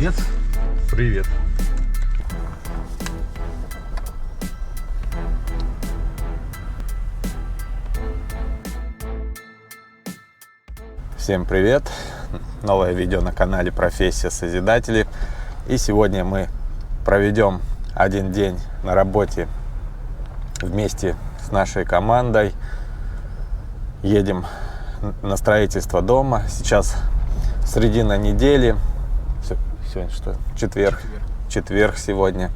Привет. Привет. Всем привет! Новое видео на канале Профессия Созидатели. И сегодня мы проведем один день на работе вместе с нашей командой. Едем на строительство дома. Сейчас середина недели. Сегодня что? Четверг. Четверг сегодня.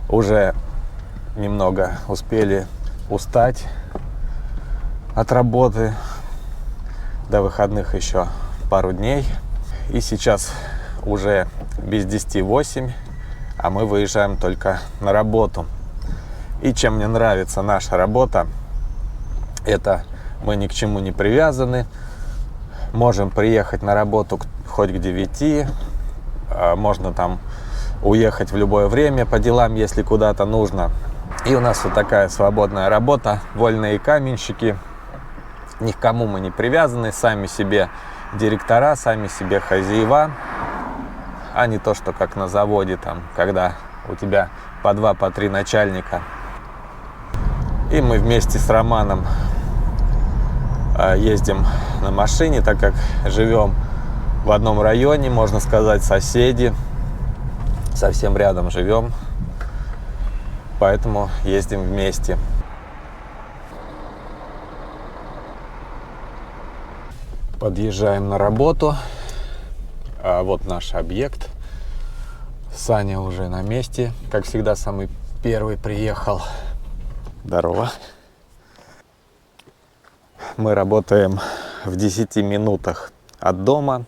Уже немного успели устать от работы. До выходных еще пару дней. И сейчас уже без 10:08, а мы выезжаем только на работу. И чем мне нравится наша работа, это мы ни к чему не привязаны. Можем приехать на работу хоть к 9. Можно там уехать в любое время по делам, если куда-то нужно. И у нас вот такая свободная работа. Вольные каменщики. Ни к кому мы не привязаны, сами себе директора, сами себе хозяева, а не то, что как на заводе, там, когда у тебя по 2, по 3 начальника. И мы вместе с Романом ездим на машине, так как живем в одном районе, можно сказать, соседи, совсем рядом живем, поэтому ездим вместе. Подъезжаем на работу. Вот наш объект. Саня уже на месте. Как всегда, самый первый приехал. Здорово. Мы работаем в 10 минутах от дома.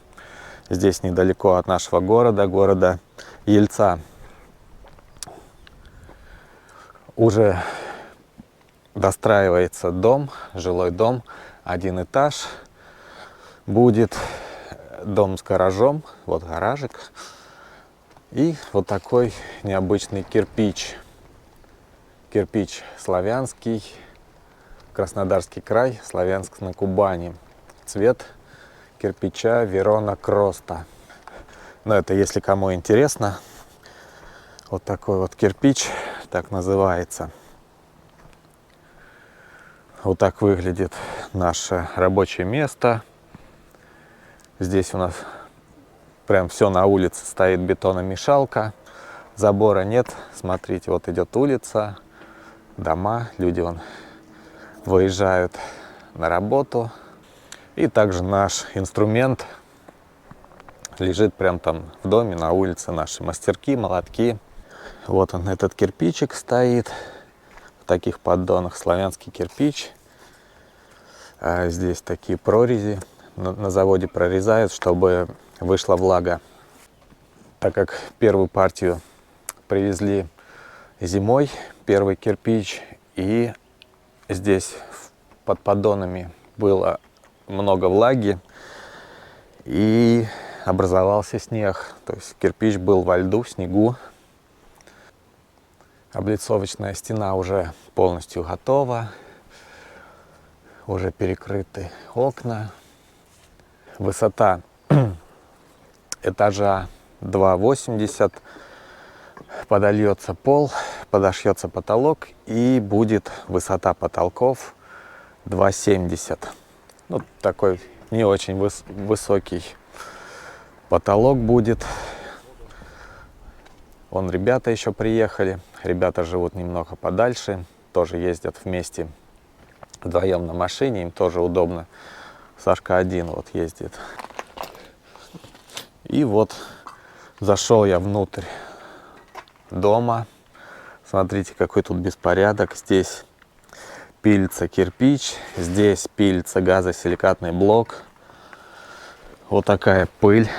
Здесь недалеко от нашего города Ельца. Уже достраивается дом, жилой дом, 1 этаж. Будет дом с гаражом, вот гаражик, и вот такой необычный кирпич. Кирпич славянский, Краснодарский край, Славянск на Кубани. Цвет кирпича Верона Кроста. Но это если кому интересно. Вот такой вот кирпич, так называется. Вот так выглядит наше рабочее место. Здесь у нас прям все на улице стоит, бетономешалка, забора нет. Смотрите, вот идет улица, дома, люди вон выезжают на работу. И также наш инструмент лежит прям там в доме, на улице, наши мастерки, молотки. Вот он, этот кирпичик стоит в таких поддонах, славянский кирпич. Здесь такие прорези. На заводе прорезают, чтобы вышла влага. Так как первую партию привезли зимой, первый кирпич, и здесь под поддонами было много влаги, и образовался снег. То есть кирпич был во льду, в снегу. Облицовочная стена уже полностью готова. Уже перекрыты окна. Высота этажа 2,80, подольется пол, подошьется потолок, и будет высота потолков 2,70. Ну, такой не очень высокий потолок будет. Вон ребята еще приехали. Ребята живут немного подальше, тоже ездят вместе вдвоем на машине, им тоже удобно. Сашка один вот ездит. И вот зашел я внутрь дома. Смотрите, какой тут беспорядок. Здесь пилится кирпич, здесь пилится газосиликатный блок. Вот такая пыль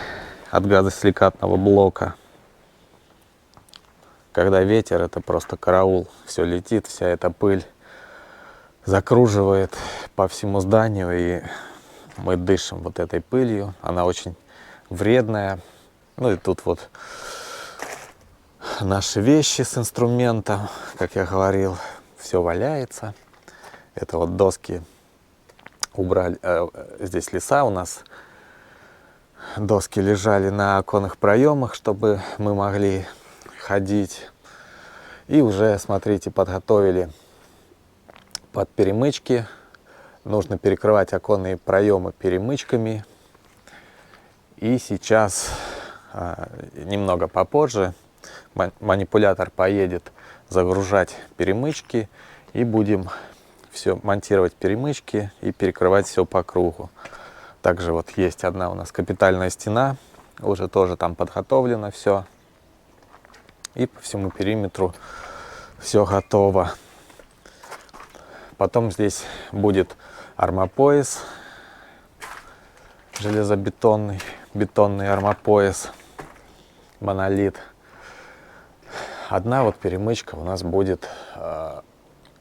от газосиликатного блока. Когда ветер, это просто караул. Все летит, вся эта пыль закруживает по всему зданию, и мы дышим вот этой пылью. Она очень вредная. Ну и тут вот наши вещи с инструментом, как я говорил, все валяется. Это вот доски убрали. Здесь леса у нас Доски лежали на оконных проемах, чтобы мы могли ходить. И уже, смотрите, подготовили под перемычки. Нужно перекрывать оконные проемы перемычками. И сейчас, немного попозже, манипулятор поедет загружать перемычки. И будем все монтировать перемычки и перекрывать все по кругу. Также вот есть одна у нас капитальная стена. Уже тоже там подготовлено все. И по всему периметру все готово. Потом здесь будет армопояс железобетонный, бетонный армопояс, монолит. Одна вот перемычка у нас будет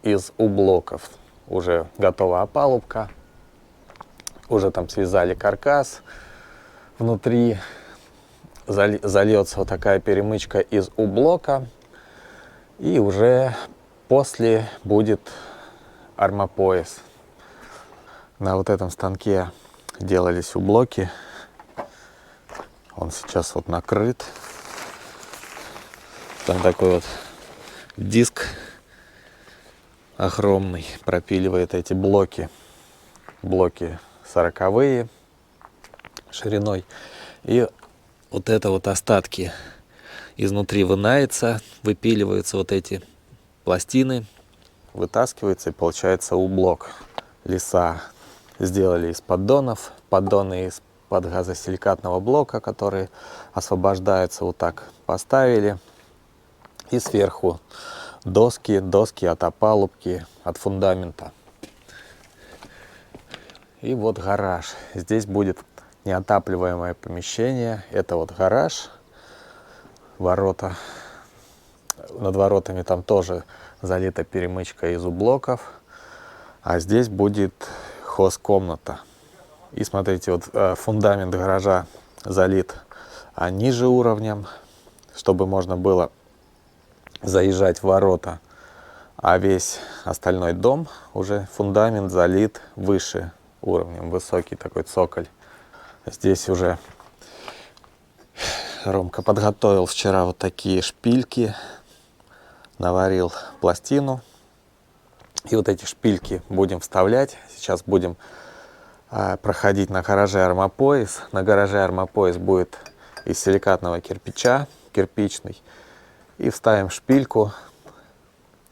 из У-блоков. Уже готова опалубка. Уже там связали каркас. Внутри зальется вот такая перемычка из У-блока. И уже после будет армопояс. На вот этом станке делались У-блоки. Он сейчас вот накрыт. Там такой вот диск огромный пропиливает эти блоки. Блоки 40-е шириной. И вот это вот остатки изнутри вынается, выпиливаются вот эти пластины, вытаскивается и получается У-блок. Леса сделали из поддонов, поддоны из-под газосиликатного блока, которые освобождаются, вот так поставили. И сверху доски от опалубки, от фундамента. И вот гараж. Здесь будет неотапливаемое помещение. Это вот гараж. Ворота. Над воротами там тоже залита перемычка из У-блоков. А здесь будет хозкомната. И смотрите, вот фундамент гаража залит ниже уровнем, чтобы можно было заезжать в ворота. А весь остальной дом, уже фундамент залит выше уровнем, высокий такой цоколь. Здесь уже Ромка подготовил вчера вот такие шпильки, наварил пластину. И вот эти шпильки будем вставлять. Сейчас будем проходить на гараже армопояс. На гараже армопояс будет из силикатного кирпича, кирпичный. И вставим шпильку.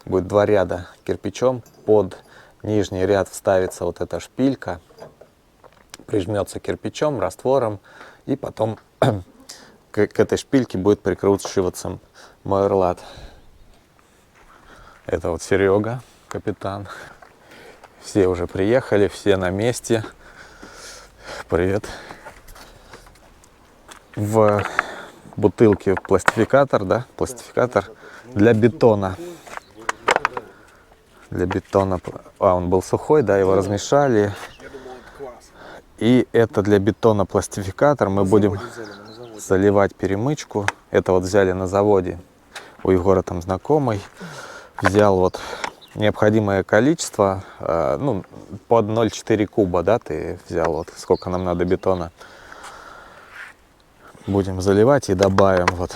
Будет 2 ряда кирпичом. Под нижний ряд вставится вот эта шпилька. Прижмется кирпичом, раствором. И потом к этой шпильке будет прикручиваться моэрлат. Это вот Серега, капитан. Все уже приехали, все на месте. Привет. В бутылке пластификатор, да? Пластификатор для бетона. Для бетона. Он был сухой, да, его размешали. И это для бетона пластификатор. Мы будем заливать перемычку. Это вот взяли на заводе. У Егора там знакомый. Взял вот необходимое количество. Ну, под 0,4 куба, да, ты взял. Вот сколько нам надо бетона. Будем заливать и добавим вот.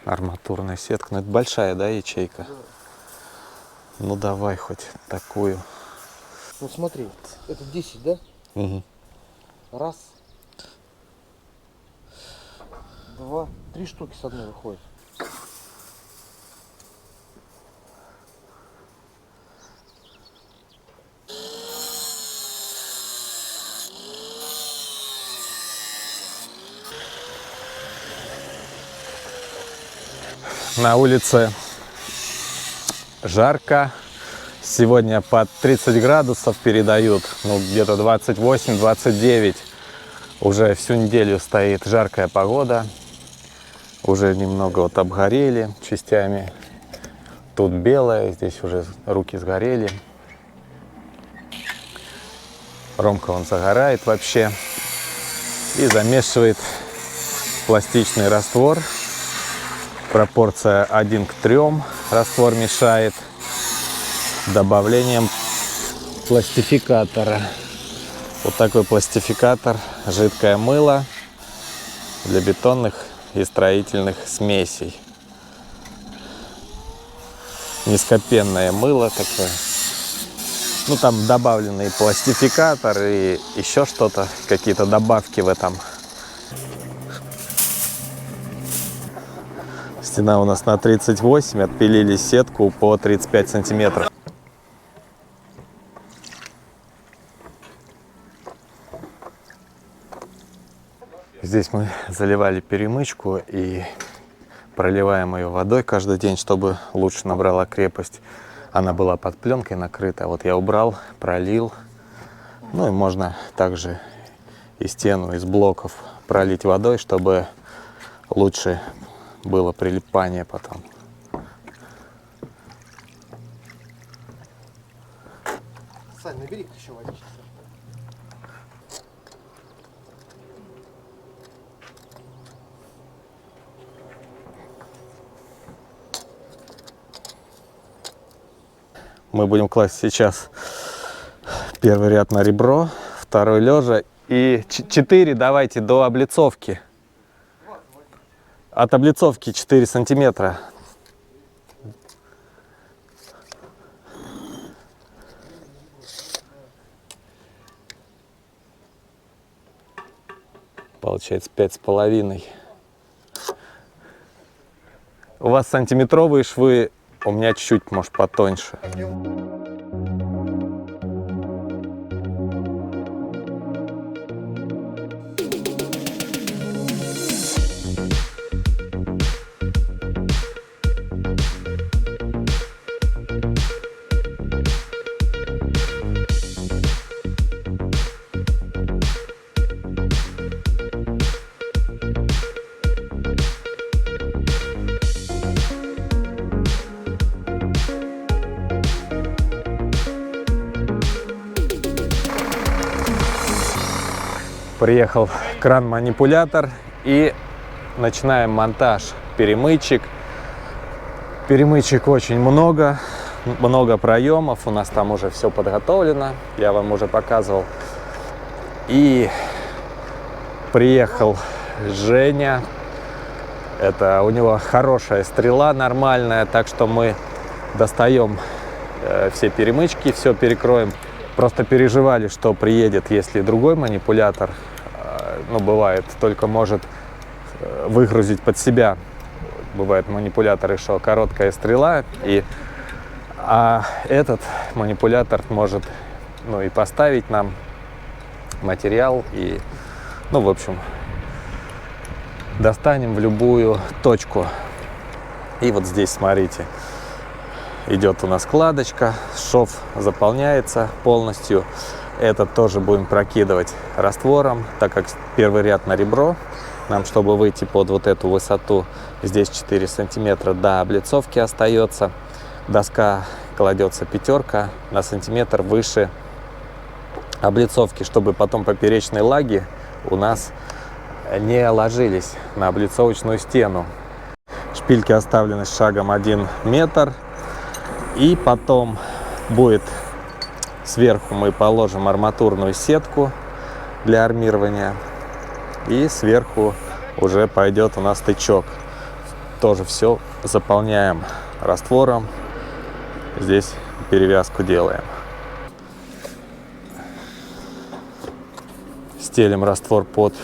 Арматурная сетка. Ну, это большая, да, ячейка? Ну, давай хоть такую. Вот смотри, это 10, да? Угу. Раз. 2, 3 штуки с одной выходит. На улице жарко. Сегодня под 30 градусов передают. Ну, где-то 28-29. Уже всю неделю стоит жаркая погода. Уже немного вот обгорели частями. Тут белое, здесь уже руки сгорели. Ромка он загорает вообще. И замешивает пластичный раствор. Пропорция 1 к 3 раствор мешает. Добавлением пластификатора. Вот такой пластификатор, жидкое мыло для бетонных и строительных смесей. Низкопенное мыло такое. Ну, там добавленный пластификатор и еще что-то, какие-то добавки в этом. Стена у нас на 38, отпилили сетку по 35 сантиметров. Здесь мы заливали перемычку и проливаем ее водой каждый день, чтобы лучше набрала крепость. Она была под пленкой накрыта. Вот я убрал, пролил. Ну и можно также и стену из блоков пролить водой, чтобы лучше было прилипание потом. Сань, набери еще водички. Мы будем класть сейчас первый ряд на ребро, второй лежа и 4 давайте до облицовки. От облицовки 4 сантиметра. Получается 5,5. У вас сантиметровые швы, у меня чуть-чуть, может, потоньше. Приехал кран-манипулятор и начинаем монтаж перемычек. Перемычек очень много проемов. У нас там уже все подготовлено. Я вам уже показывал. И приехал Женя. Это у него хорошая стрела нормальная, так что мы достаем все перемычки, все перекроем. Просто переживали, что приедет, если другой манипулятор, ну, бывает, только может выгрузить под себя. Бывают манипуляторы, что короткая стрела, а этот манипулятор может, ну, и поставить нам материал, и, ну, в общем, достанем в любую точку. И вот здесь, смотрите, идет у нас кладочка, шов заполняется полностью. Этот тоже будем прокидывать раствором, так как первый ряд на ребро. Нам, чтобы выйти под вот эту высоту, здесь 4 сантиметра до облицовки остается. Доска кладется пятерка на сантиметр выше облицовки, чтобы потом поперечные лаги у нас не ложились на облицовочную стену. Шпильки оставлены с шагом 1 метр. И потом будет сверху мы положим арматурную сетку для армирования. И сверху уже пойдет у нас тычок. Тоже все заполняем раствором. Здесь перевязку делаем. Стелим раствор под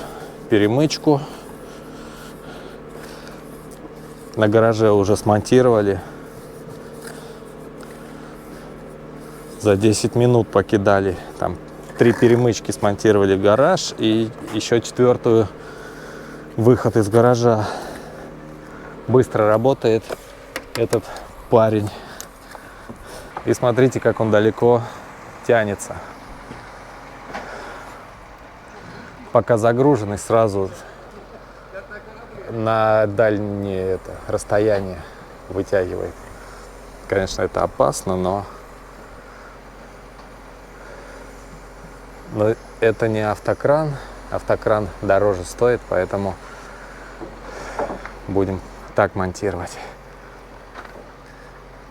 перемычку. На гараже уже смонтировали. За 10 минут покидали. Там 3 перемычки смонтировали в гараж и еще 4-ю выход из гаража. Быстро работает этот парень. И смотрите, как он далеко тянется. Пока загруженный, сразу на дальнее расстояние вытягивает. Конечно, это опасно, но это не автокран. Автокран дороже стоит, поэтому будем так монтировать.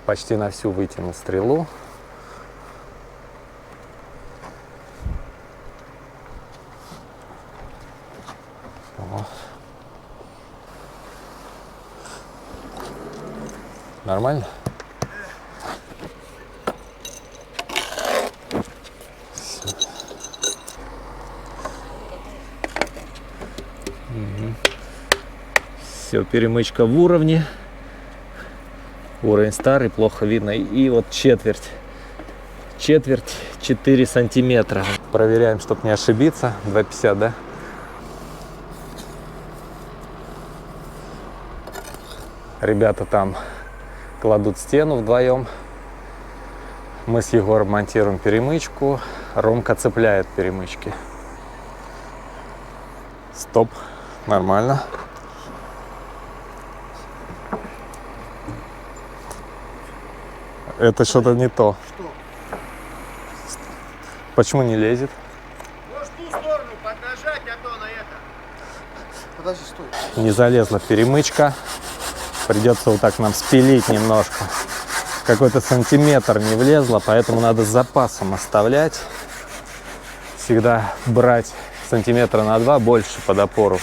Почти на всю вытяну стрелу. Нормально? Все, перемычка в уровне. Уровень старый, плохо видно. И вот четверть 4 сантиметра. Проверяем, чтобы не ошибиться. 2,50, да? Ребята там кладут стену вдвоем. Мы с Егором монтируем перемычку. Ромка цепляет перемычки. Стоп. Нормально. Это что-то не то. Что? Почему не лезет? Можешь в ту сторону поднажать, а то на это. Подожди, стой. Не залезла перемычка. Придется вот так нам спилить немножко. Какой-то сантиметр не влезло, поэтому надо с запасом оставлять. Всегда брать сантиметра на 2 больше под опору.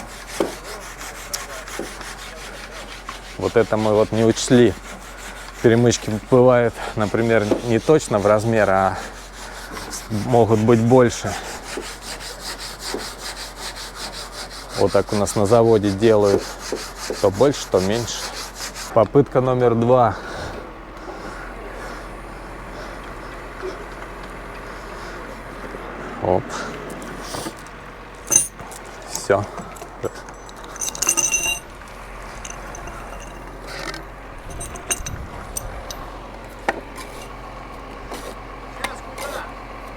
Вот это мы вот не учли. Перемычки бывают, например, не точно в размер, а могут быть больше. Вот так у нас на заводе делают. То больше, то меньше. Попытка номер 2. Оп. Все.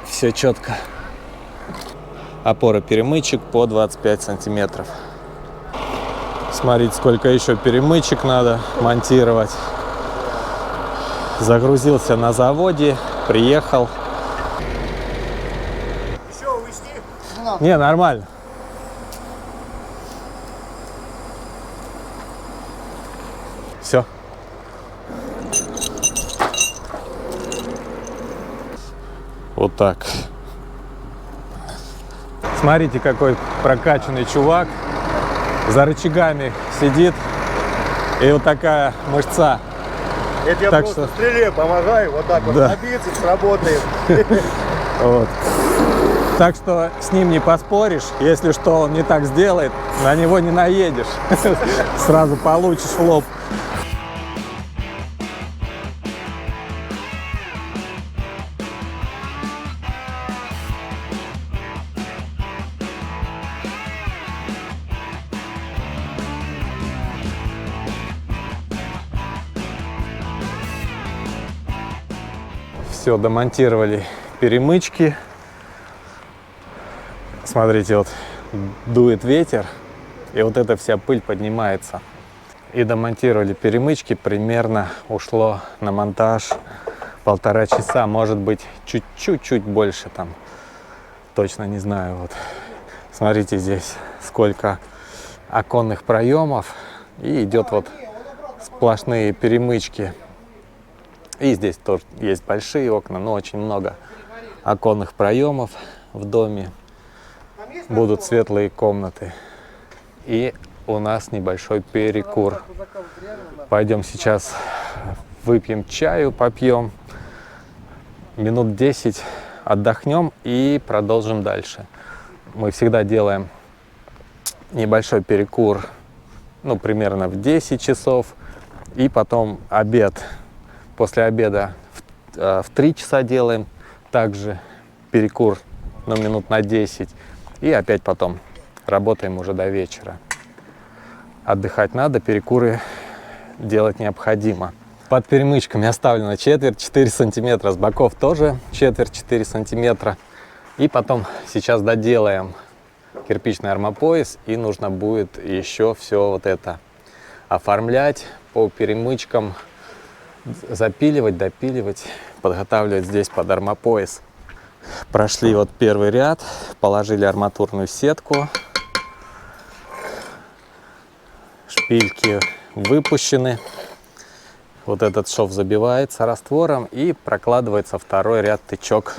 Все четко. Опора перемычек по 25 сантиметров. Смотрите, сколько еще перемычек надо монтировать. Загрузился на заводе, приехал. Еще увести? Не надо. Не, нормально. Все. Вот так. Смотрите, какой прокачанный чувак. За рычагами сидит. И вот такая мышца. Это я Так просто что- стреле помогаю, вот так вот Да. на бицепс работает. Вот. Так что с ним не поспоришь. Если что, он не так сделает, на него не наедешь. Сразу получишь в лоб. Все, домонтировали перемычки. Смотрите, вот дует ветер, и вот эта вся пыль поднимается. И домонтировали перемычки, примерно ушло на монтаж 1,5 часа, может быть, чуть-чуть больше там, точно не знаю. Вот. Смотрите здесь, сколько оконных проемов, и идет вот сплошные перемычки. И здесь тоже есть большие окна, но очень много оконных проемов в доме. Будут светлые комнаты. И у нас небольшой перекур. Пойдем сейчас выпьем чаю, попьем. Минут 10 отдохнем и продолжим дальше. Мы всегда делаем небольшой перекур, ну, примерно в 10 часов. И потом обед. После обеда в 3 часа делаем также перекур, ну, минут на 10. И опять потом работаем уже до вечера. Отдыхать надо, перекуры делать необходимо. Под перемычками оставлено четверть 4 сантиметра, с боков тоже четверть 4 сантиметра. И потом сейчас доделаем кирпичный армопояс, и нужно будет еще все вот это оформлять по перемычкам, запиливать, допиливать, подготавливать здесь под армопояс. Прошли вот первый ряд, положили арматурную сетку, шпильки выпущены. Вот этот шов забивается раствором и прокладывается второй ряд тычок.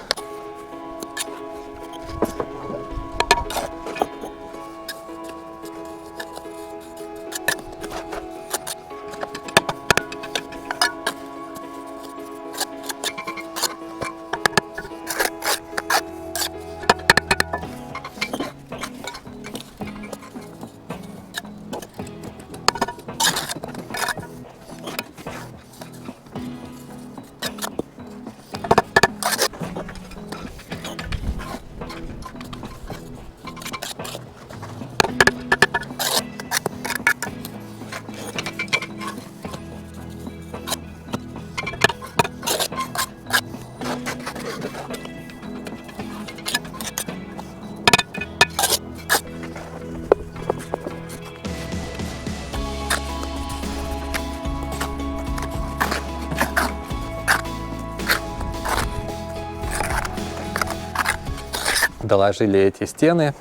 доложили эти стены.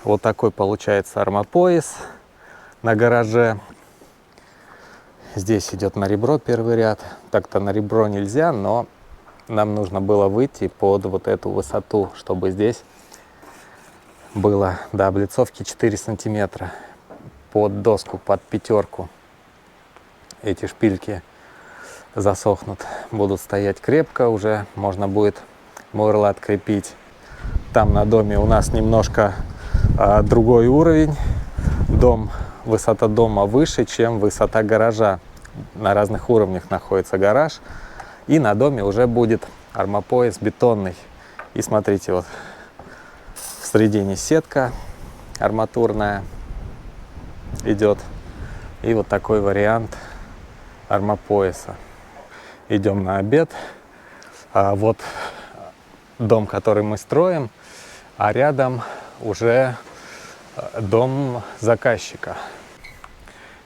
Вот такой получается армопояс на гараже. Здесь идет на ребро первый ряд. Так-то на ребро нельзя, но нам нужно было выйти под вот эту высоту, чтобы здесь было до облицовки 4 сантиметра. Под доску, под пятерку. Эти шпильки засохнут, будут стоять крепко, уже можно будет мурлат крепить. Там на доме у нас немножко другой уровень. Высота дома выше, чем высота гаража. На разных уровнях находится гараж. И на доме уже будет армопояс бетонный. И смотрите, вот в середине сетка арматурная идет. И вот такой вариант армопояса. Идем на обед. Вот дом, который мы строим, а рядом уже дом заказчика.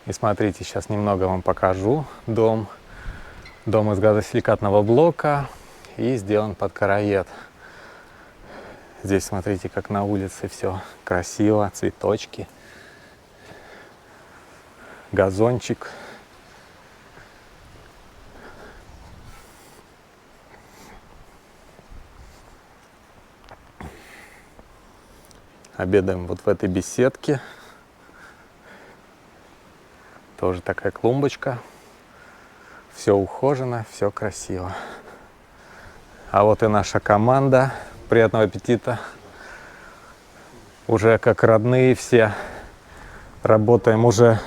И смотрите, сейчас немного вам покажу дом. Дом из газосиликатного блока и сделан под караед. Здесь смотрите, как на улице все красиво, цветочки, газончик. Обедаем вот в этой беседке. Тоже такая клумбочка. Все ухожено, все красиво. А вот и наша команда. Приятного аппетита. Уже как родные все. Работаем уже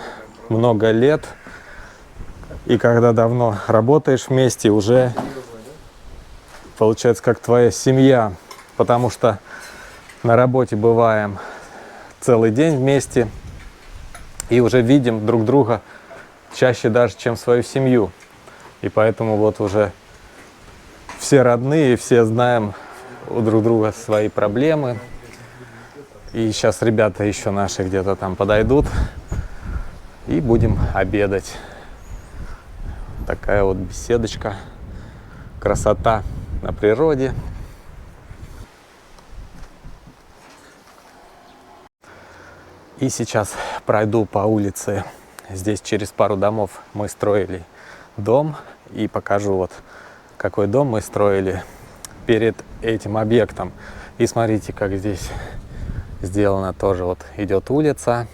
много лет. И когда давно работаешь вместе, уже получается как твоя семья. Потому что на работе бываем целый день вместе. И уже видим друг друга чаще даже, чем свою семью. И поэтому вот уже все родные, все знаем у друг друга свои проблемы. И сейчас ребята еще наши где-то там подойдут. И будем обедать. Такая вот беседочка. Красота на природе. И сейчас пройду по улице. Здесь через пару домов мы строили дом. И покажу вот какой дом мы строили перед этим объектом. И смотрите, как здесь сделано тоже. Вот идет улица.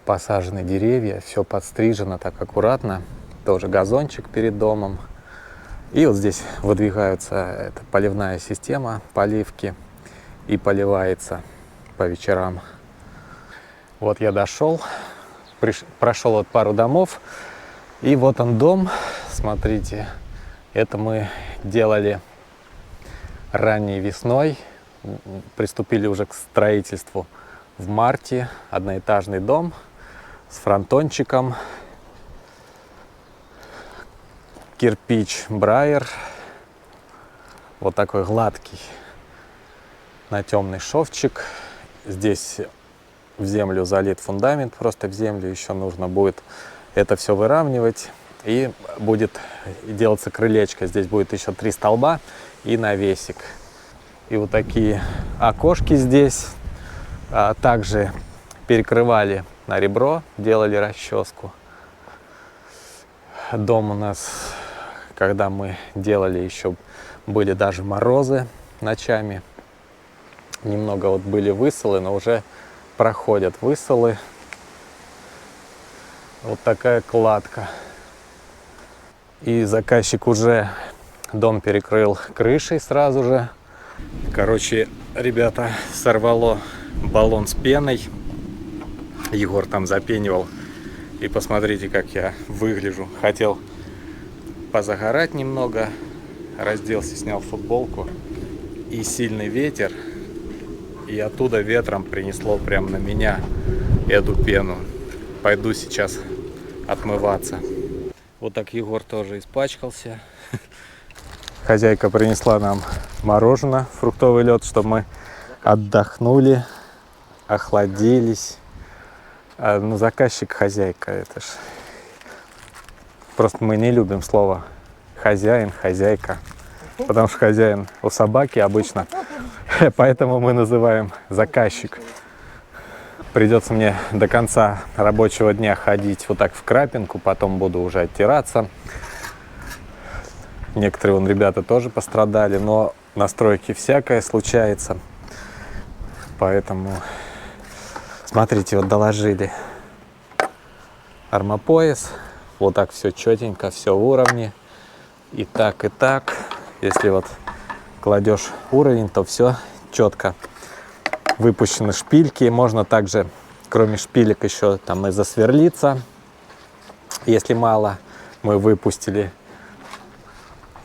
Посажены деревья. Все подстрижено так аккуратно. Тоже газончик перед домом. И вот здесь выдвигается эта поливная система поливки. И поливается по вечерам. Вот я дошел, прошел вот пару домов, и вот он дом, смотрите, это мы делали ранней весной, приступили уже к строительству в марте, одноэтажный дом с фронтончиком, кирпич Брайер, вот такой гладкий, на темный шовчик, здесь в землю залит фундамент, просто в землю еще нужно будет это все выравнивать. И будет делаться крылечко. Здесь будет еще 3 столба и навесик. И вот такие окошки здесь. Также перекрывали на ребро, делали расческу. Дом у нас, когда мы делали, еще были даже морозы ночами. Немного вот были высылы, но уже проходят высылы. Вот такая кладка. И заказчик уже дом перекрыл крышей сразу же. Короче, ребята, сорвало баллон с пеной. Егор там запенивал. И посмотрите, как я выгляжу. Хотел позагорать немного. Разделся, снял футболку. И сильный ветер. И оттуда ветром принесло прямо на меня эту пену. Пойду сейчас отмываться. Вот так Егор тоже испачкался. Хозяйка принесла нам мороженое, фруктовый лед, чтобы мы отдохнули, охладились. Ну, заказчик, хозяйка, это ж... Просто мы не любим слово хозяин, хозяйка. Потому что хозяин у собаки обычно Поэтому мы называем заказчик. Придется мне до конца рабочего дня ходить вот так в крапинку, потом буду уже оттираться. Некоторые вон ребята тоже пострадали, но на стройке всякое случается. Поэтому, смотрите, вот доложили армопояс. Вот так все четенько, все в уровне. И так, и так. Если вот кладешь уровень, то все четко. Выпущены шпильки. Можно также, кроме шпилек, еще там и засверлиться. Если мало, мы выпустили.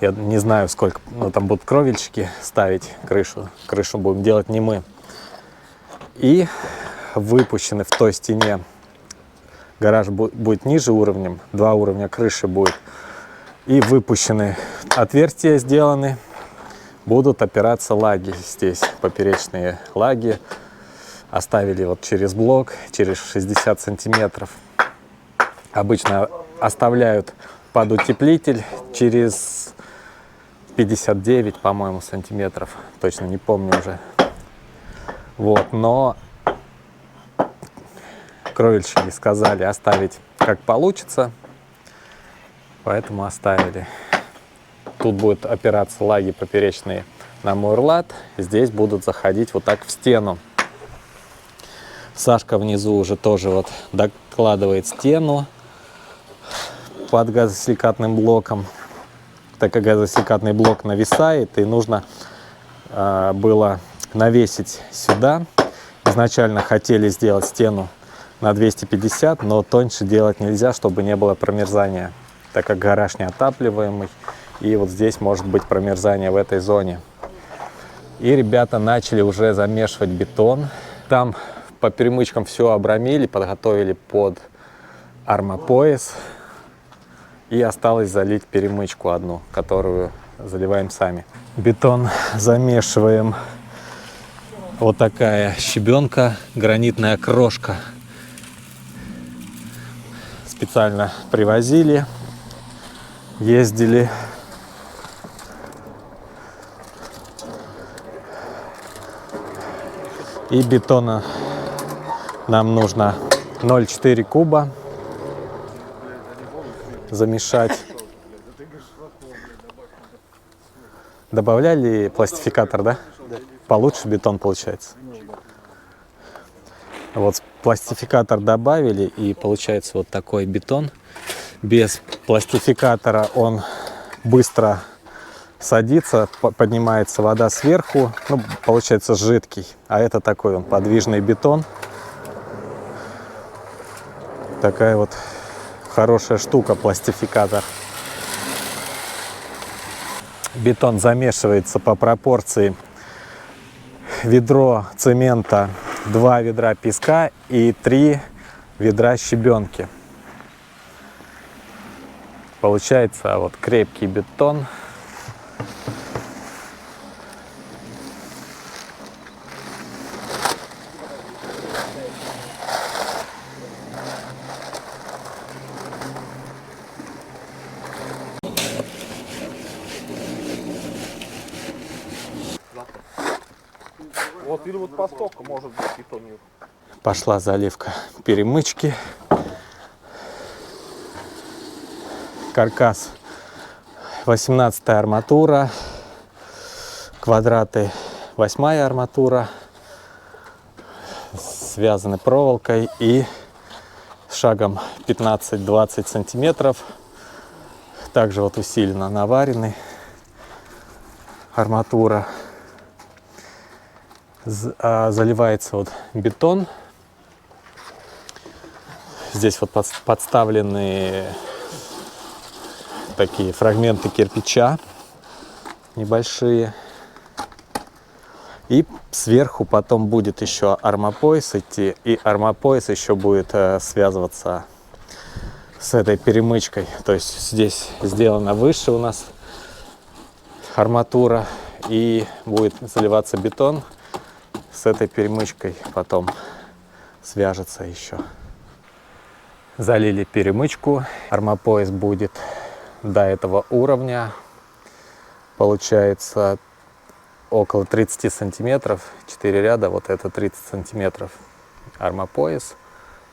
Я не знаю, сколько, ну, там будут кровельчики ставить крышу. Крышу будем делать не мы. И выпущены в той стене. Гараж будет ниже уровнем, 2 уровня крыши будет. И выпущены отверстия сделаны. Будут опираться лаги здесь, поперечные лаги. Оставили вот через блок, через 60 сантиметров. Обычно оставляют под утеплитель через 59, по-моему, сантиметров. Точно не помню уже. Вот, но кровельщики сказали оставить как получится. Поэтому оставили. Тут будут опираться лаги поперечные на мурлат. Здесь будут заходить вот так в стену. Сашка внизу уже тоже вот докладывает стену под газосиликатным блоком. Так как газосиликатный блок нависает, и нужно было навесить сюда. Изначально хотели сделать стену на 250, но тоньше делать нельзя, чтобы не было промерзания, так как гараж неотапливаемый. И вот здесь может быть промерзание в этой зоне. И ребята начали уже замешивать бетон. Там по перемычкам все обрамили, подготовили под армопояс. И осталось залить перемычку одну, которую заливаем сами. Бетон замешиваем. Вот такая щебенка, гранитная крошка. Специально привозили, ездили. И бетона нам нужно 0,4 куба замешать. Добавляли пластификатор, да? Да. Получше бетон получается. Вот пластификатор добавили, и получается вот такой бетон. Без пластификатора он быстро садится, поднимается вода сверху, ну, получается жидкий. А это такой он подвижный бетон. Такая вот хорошая штука, пластификатор. Бетон замешивается по пропорции: ведро цемента, 2 ведра песка и 3 ведра щебенки. Получается вот крепкий бетон. Вот или вот по стоку может быть бетон. Пошла заливка перемычки. Каркас 18-я арматура, квадраты 8-я арматура, связаны проволокой и шагом 15-20 сантиметров. Также вот усиленно наварены арматура. Заливается вот бетон. Здесь вот подставлены такие фрагменты кирпича небольшие. И сверху потом будет еще армопояс идти. И армопояс еще будет связываться с этой перемычкой. То есть здесь сделано выше у нас арматура. И будет заливаться бетон. С этой перемычкой потом свяжется еще. Залили перемычку. Армопояс будет до этого уровня. Получается около 30 сантиметров, 4 ряда, вот это 30 сантиметров армопояс.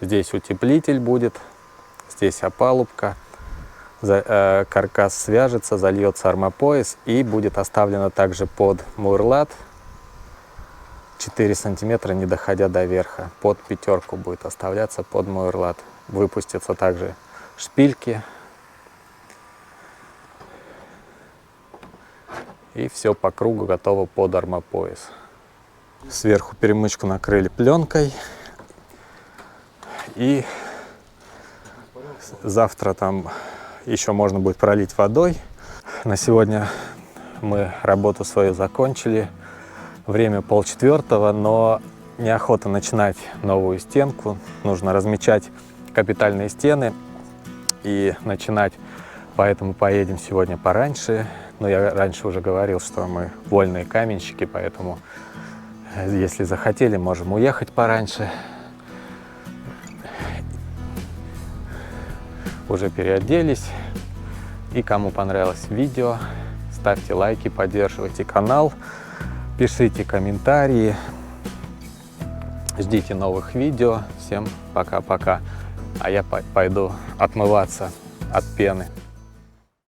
Здесь утеплитель будет, здесь опалубка, каркас свяжется, зальется армопояс и будет оставлено также под мурлат 4 сантиметра, не доходя до верха. Под пятерку будет оставляться под мурлат. Выпустятся также шпильки. И все по кругу готово под армопояс. Сверху перемычку накрыли пленкой. И завтра там еще можно будет пролить водой. На сегодня мы работу свою закончили. Время 3:30, но неохота начинать новую стенку. Нужно размечать капитальные стены и начинать. Поэтому поедем сегодня пораньше. Но я раньше уже говорил, что мы вольные каменщики, поэтому если захотели, можем уехать пораньше. Уже переоделись. И кому понравилось видео, ставьте лайки, поддерживайте канал, пишите комментарии, ждите новых видео. Всем пока-пока. А я пойду отмываться от пены.